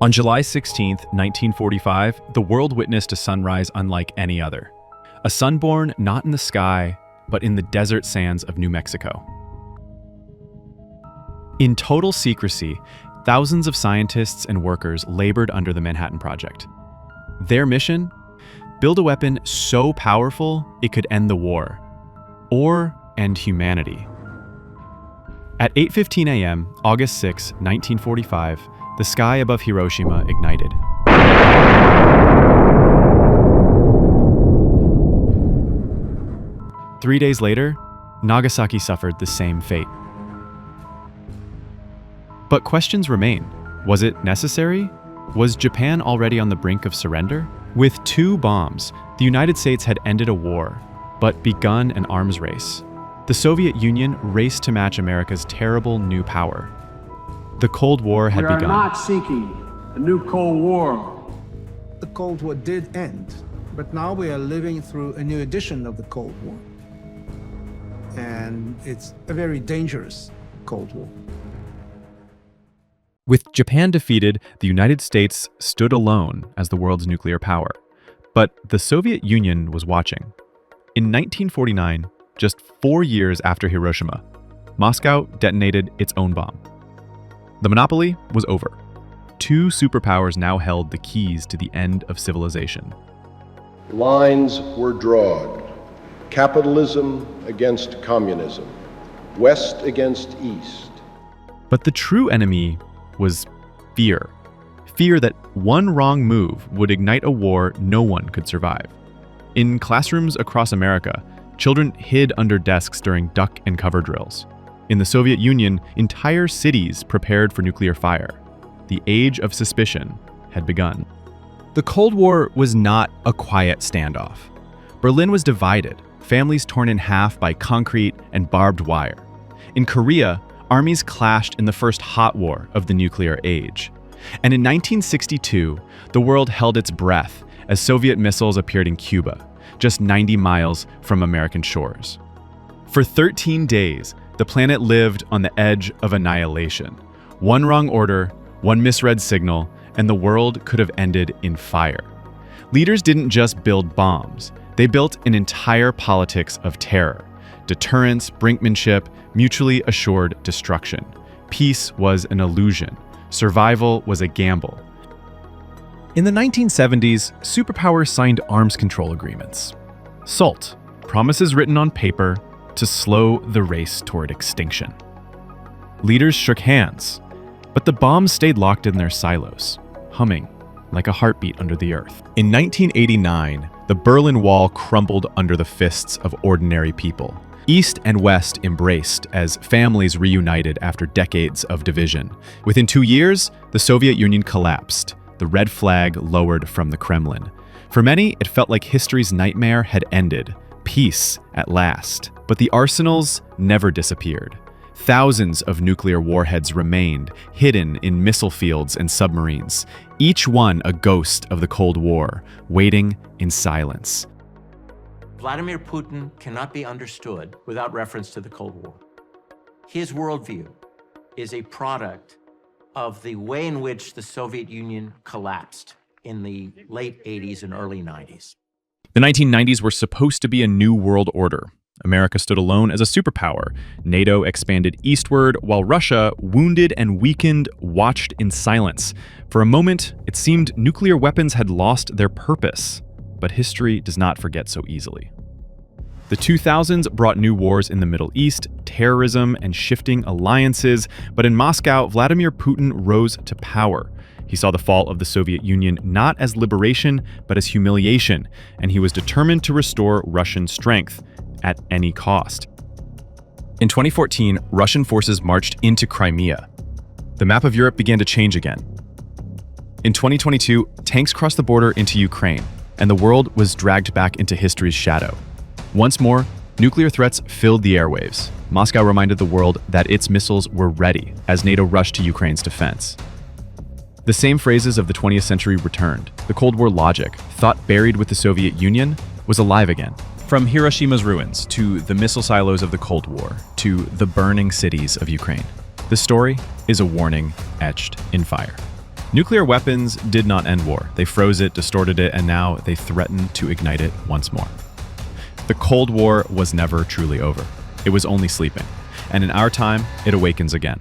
On July 16, 1945, the world witnessed a sunrise unlike any other. A sun born not in the sky, but in the desert sands of New Mexico. In total secrecy, thousands of scientists and workers labored under the Manhattan Project. Their mission? Build a weapon so powerful it could end the war, or end humanity. At 8:15 a.m., August 6, 1945, the sky above Hiroshima ignited. Three days later, Nagasaki suffered the same fate. But questions remain. Was it necessary? Was Japan already on the brink of surrender? With 2 bombs, the United States had ended a war, but begun an arms race. The Soviet Union raced to match America's terrible new power. The Cold War had begun. We are not seeking a new Cold War. The Cold War did end, but now we are living through a new edition of the Cold War. And it's a very dangerous Cold War. With Japan defeated, the United States stood alone as the world's nuclear power. But the Soviet Union was watching. In 1949, just 4 years after Hiroshima, Moscow detonated its own bomb. The monopoly was over. 2 superpowers now held the keys to the end of civilization. Lines were drawn. Capitalism against communism. West against East. But the true enemy was fear. Fear that one wrong move would ignite a war no one could survive. In classrooms across America, children hid under desks during duck and cover drills. In the Soviet Union, entire cities prepared for nuclear fire. The age of suspicion had begun. The Cold War was not a quiet standoff. Berlin was divided, families torn in half by concrete and barbed wire. In Korea, armies clashed in the first hot war of the nuclear age. And in 1962, the world held its breath as Soviet missiles appeared in Cuba, just 90 miles from American shores. For 13 days, the planet lived on the edge of annihilation. One wrong order, one misread signal, and the world could have ended in fire. Leaders didn't just build bombs. They built an entire politics of terror. Deterrence, brinkmanship, mutually assured destruction. Peace was an illusion. Survival was a gamble. In the 1970s, superpowers signed arms control agreements. SALT, promises written on paper to slow the race toward extinction. Leaders shook hands, but the bombs stayed locked in their silos, humming like a heartbeat under the earth. In 1989, the Berlin Wall crumbled under the fists of ordinary people. East and West embraced as families reunited after decades of division. Within 2 years, the Soviet Union collapsed, the red flag lowered from the Kremlin. For many, it felt like history's nightmare had ended, peace at last. But the arsenals never disappeared. Thousands of nuclear warheads remained, hidden in missile fields and submarines, each one a ghost of the Cold War, waiting in silence. Vladimir Putin cannot be understood without reference to the Cold War. His worldview is a product of the way in which the Soviet Union collapsed in the late 80s and early 90s. The 1990s were supposed to be a new world order. America stood alone as a superpower. NATO expanded eastward, while Russia, wounded and weakened, watched in silence. For a moment, it seemed nuclear weapons had lost their purpose. But history does not forget so easily. The 2000s brought new wars in the Middle East, terrorism, and shifting alliances. But in Moscow, Vladimir Putin rose to power. He saw the fall of the Soviet Union not as liberation, but as humiliation, and he was determined to restore Russian strength at any cost. In 2014, Russian forces marched into Crimea. The map of Europe began to change again. In 2022, tanks crossed the border into Ukraine, and the world was dragged back into history's shadow. Once more, nuclear threats filled the airwaves. Moscow reminded the world that its missiles were ready as NATO rushed to Ukraine's defense. The same phrases of the 20th century returned. The Cold War logic, thought buried with the Soviet Union, was alive again. From Hiroshima's ruins to the missile silos of the Cold War to the burning cities of Ukraine, the story is a warning etched in fire. Nuclear weapons did not end war. They froze it, distorted it, and now they threaten to ignite it once more. The Cold War was never truly over. It was only sleeping. And in our time, it awakens again.